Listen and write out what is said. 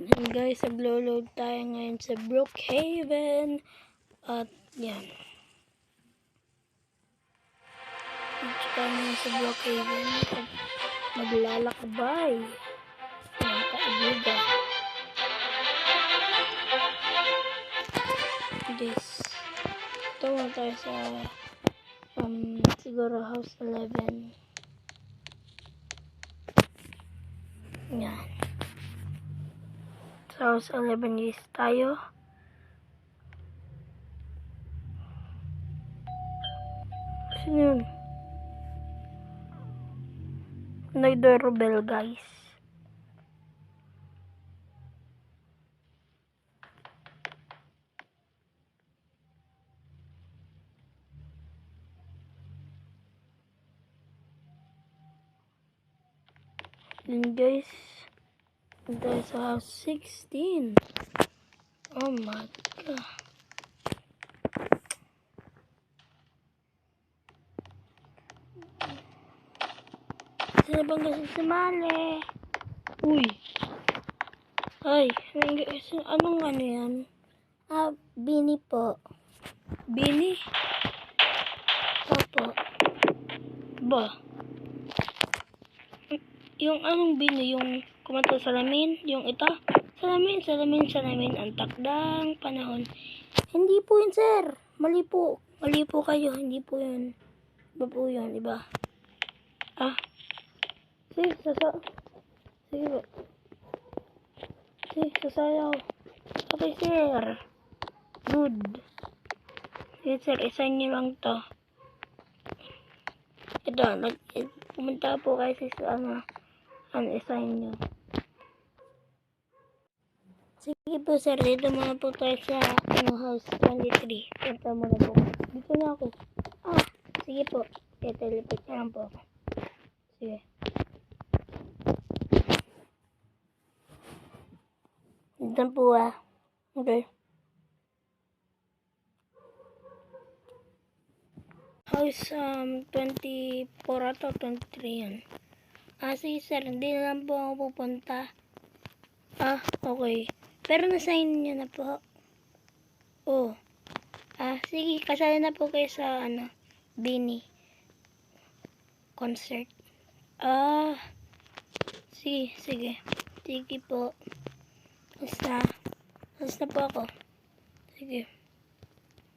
And guys, naglo-load tayo ngayon sa Brookhaven. At yan. Dito tayo ngayon sa Brookhaven. At maglalakbay. Mga kaibigan. Guys, ito muna tayo sa siguro House 11. Yan. Sa House 11 guys tayo. Sino yun? Nag-doorbell guys. Then guys, ito sa House 16. Oh my god. Sino bang gusto sumali? Uy. Ay, anong ano yan? Bini po. Bini? Opo. Ba? Yung anong bini? Yung kumanta salamin? Yung ito? Salamin, ang takdang panahon. Hindi po yun, sir. Mali po. Mali po kayo, hindi po yun. Iba po yun, iba. Sige, sige po. Sige, sasayaw. Okay, sir. Good. Sige, sir, isign nyo lang to. Ito, pumunta po kayo sa isign nyo. Sige po, sir. Dito muna po tayo sa House 23. Punta muna po. Dito na ako. Sige po. Teleport na lang po ako. Sige. Dito po Okay. House 24 ato, 23 yan. Sige sir, hindi na lang po ako pupunta. Okay. Pero nasign nyo na po. Sige, kasali na po kayo sa Bini concert. Sige. Sige po. Basta po ako. Sige.